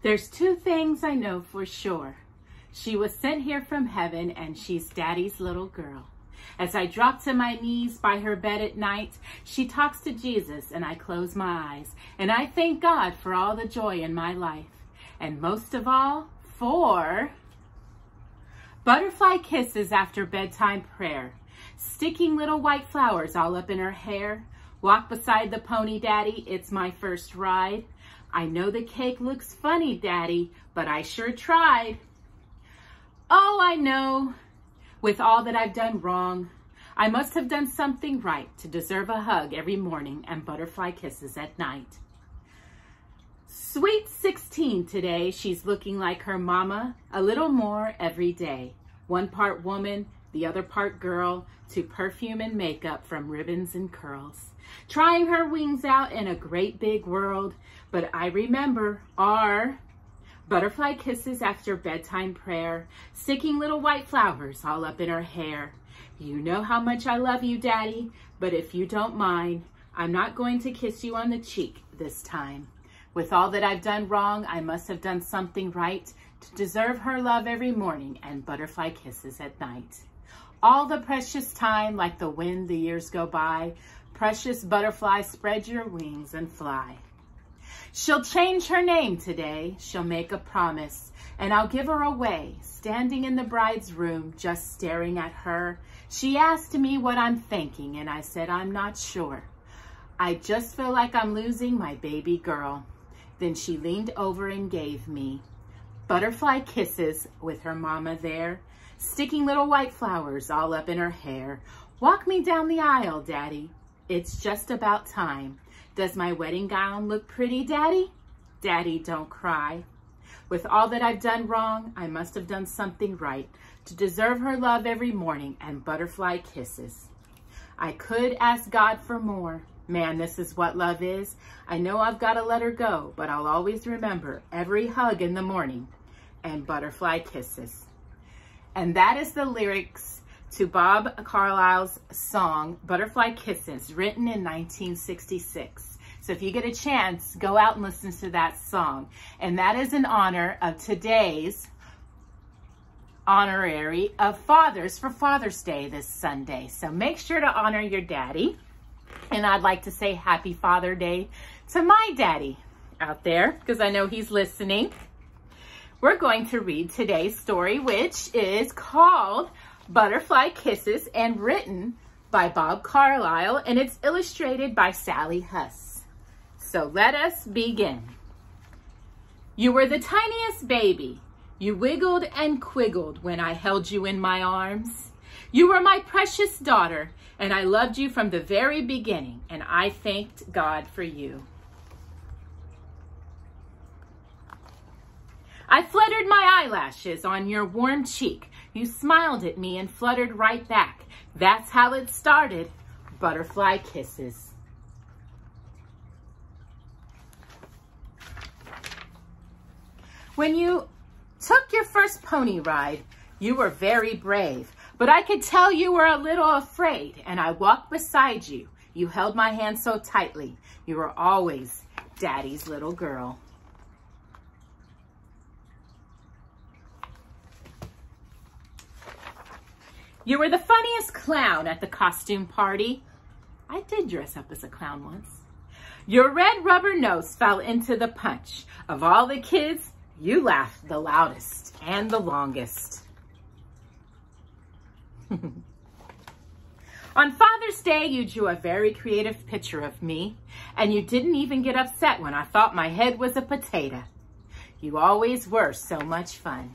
There's two things I know for sure. She was sent here from heaven, and she's Daddy's little girl. As I drop to my knees by her bed at night, she talks to Jesus, and I close my eyes. And I thank God for all the joy in my life. And most of all, for butterfly kisses after bedtime prayer, sticking little white flowers all up in her hair, walk beside the pony, Daddy, it's my first ride. I know the cake looks funny, Daddy, but I sure tried. Oh, I know, with all that I've done wrong, I must have done something right to deserve a hug every morning and butterfly kisses at night. Sweet 16 today, she's looking like her mama, a little more every day. One part woman, the other part girl, to perfume and makeup from ribbons and curls. Trying her wings out in a great big world, but I remember our butterfly kisses after bedtime prayer, sticking little white flowers all up in her hair. You know how much I love you, Daddy, but if you don't mind, I'm not going to kiss you on the cheek this time. With all that I've done wrong, I must have done something right to deserve her love every morning and butterfly kisses at night. All the precious time, like the wind the years go by, precious butterfly, spread your wings and fly. She'll change her name today, she'll make a promise, and I'll give her away, standing in the bride's room, just staring at her. She asked me what I'm thinking, and I said I'm not sure. I just feel like I'm losing my baby girl. Then she leaned over and gave me butterfly kisses with her mama there, sticking little white flowers all up in her hair. Walk me down the aisle, Daddy. It's just about time. Does my wedding gown look pretty, Daddy? Daddy, don't cry. With all that I've done wrong, I must have done something right to deserve her love every morning and butterfly kisses. I could ask God for more. Man, this is what love is. I know I've got to let her go, but I'll always remember every hug in the morning and butterfly kisses. And that is the lyrics to Bob Carlisle's song, Butterfly Kisses, written in 1966. So if you get a chance, go out and listen to that song. And that is in honor of today's honorary of fathers for Father's Day this Sunday. So make sure to honor your daddy. And I'd like to say Happy Father Day to my daddy out there, because I know he's listening. We're going to read today's story, which is called Butterfly Kisses and written by Bob Carlisle, and it's illustrated by Sally Huss. So let us begin. You were the tiniest baby. You wiggled and quiggled when I held you in my arms. You were my precious daughter, and I loved you from the very beginning, and I thanked God for you. I fluttered my eyelashes on your warm cheek. You smiled at me and fluttered right back. That's how it started. Butterfly kisses. When you took your first pony ride, you were very brave. But I could tell you were a little afraid, and I walked beside you. You held my hand so tightly. You were always Daddy's little girl. You were the funniest clown at the costume party. I did dress up as a clown once. Your red rubber nose fell into the punch. Of all the kids, you laughed the loudest and the longest. On Father's Day, you drew a very creative picture of me, and you didn't even get upset when I thought my head was a potato. You always were so much fun.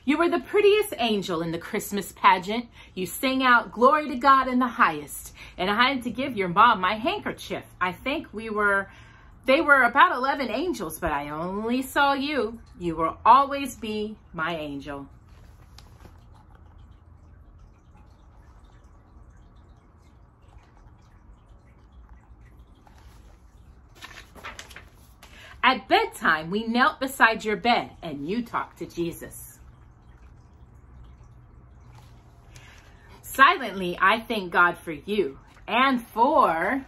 You were the prettiest angel in the Christmas pageant. You sang out, "Glory to God in the highest." And I had to give your mom my handkerchief. I think they were about 11 angels, but I only saw you. You will always be my angel. At bedtime, we knelt beside your bed and you talked to Jesus. Silently, I thank God for you And for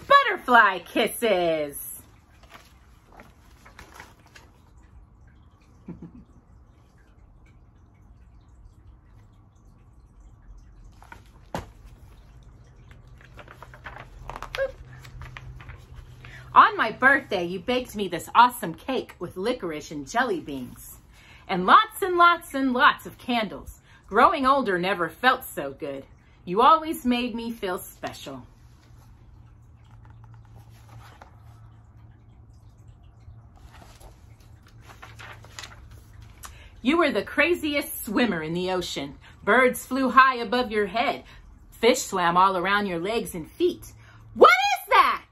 butterfly kisses. On my birthday, you baked me this awesome cake with licorice and jelly beans. And lots and lots and lots of candles. Growing older never felt so good. You always made me feel special. You were the craziest swimmer in the ocean. Birds flew high above your head. Fish swam all around your legs and feet. What is that?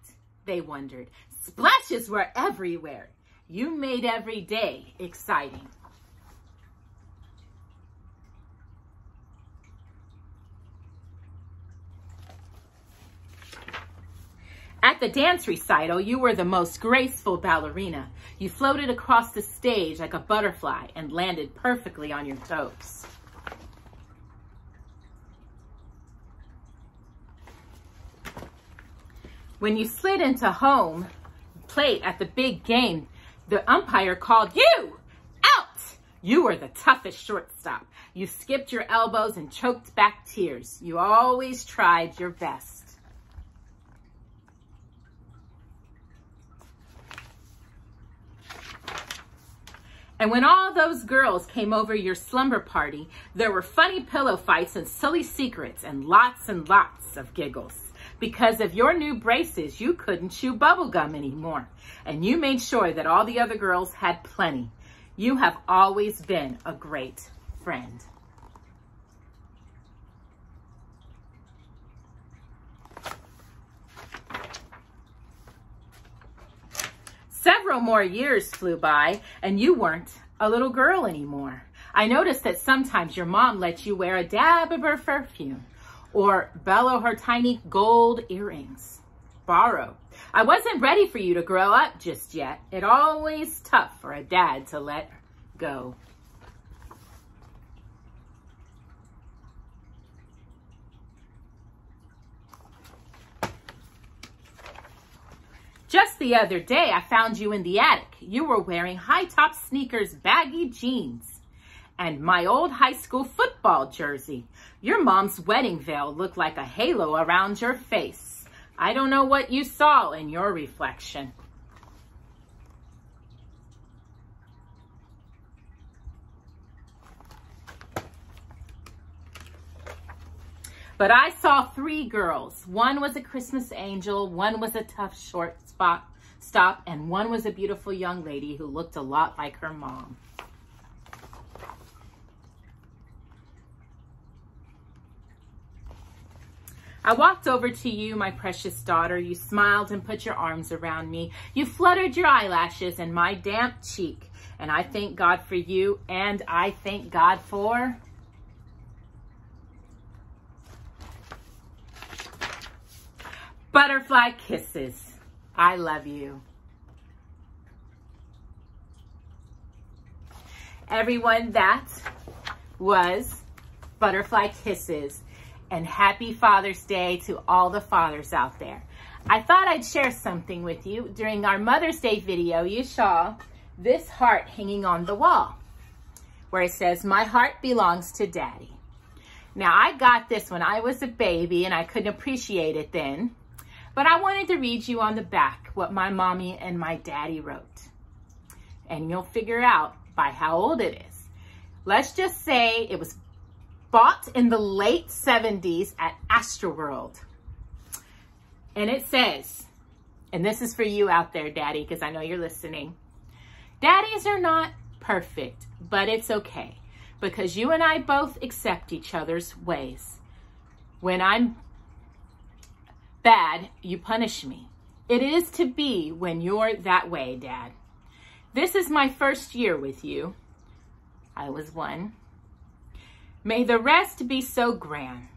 They wondered. Splashes were everywhere. You made every day exciting. At the dance recital, you were the most graceful ballerina. You floated across the stage like a butterfly and landed perfectly on your toes. When you slid into home plate at the big game, the umpire called you out. You were the toughest shortstop. You skipped your elbows and choked back tears. You always tried your best. And when all those girls came over your slumber party, there were funny pillow fights and silly secrets and lots of giggles. Because of your new braces, you couldn't chew bubble gum anymore. And you made sure that all the other girls had plenty. You have always been a great friend. Several more years flew by, and you weren't a little girl anymore. I noticed that sometimes your mom let you wear a dab of her perfume or bellow her tiny gold earrings. Borrow. I wasn't ready for you to grow up just yet. It's always tough for a dad to let go. Just the other day, I found you in the attic. You were wearing high-top sneakers, baggy jeans, and my old high school football jersey. Your mom's wedding veil looked like a halo around your face. I don't know what you saw in your reflection. But I saw 3 girls. One was a Christmas angel, one was a tough shortstop, and one was a beautiful young lady who looked a lot like her mom. I walked over to you, my precious daughter. You smiled and put your arms around me. You fluttered your eyelashes in my damp cheek. And I thank God for you, and I thank God for butterfly kisses. I love you. Everyone, that was Butterfly Kisses. And happy Father's Day to all the fathers out there. I thought I'd share something with you. During our Mother's Day video, you saw this heart hanging on the wall where it says, "My heart belongs to Daddy." Now, I got this when I was a baby and I couldn't appreciate it then. But I wanted to read you on the back what my mommy and my daddy wrote. And you'll figure out by how old it is. Let's just say it was bought in the late 70s at Astroworld. And it says, and this is for you out there, Daddy, because I know you're listening. Daddies are not perfect, but it's okay. Because you and I both accept each other's ways. When I'm bad, you punish me. It is to be when you're that way, Dad. This is my first year with you. I was 1. May the rest be so grand.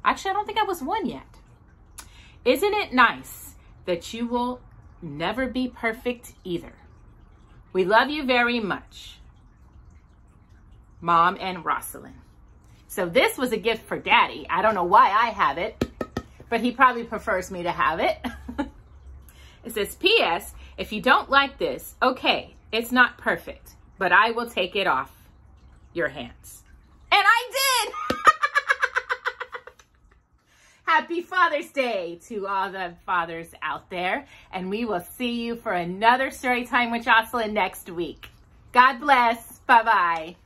Actually, I don't think I was 1 yet. Isn't it nice that you will never be perfect either? We love you very much. Mom and Jocelyn. So this was a gift for Daddy. I don't know why I have it, but he probably prefers me to have it. It says, P.S. If you don't like this, okay, it's not perfect, but I will take it off your hands. And I did! Happy Father's Day to all the fathers out there. And we will see you for another Storytime with Jocelyn next week. God bless. Bye-bye.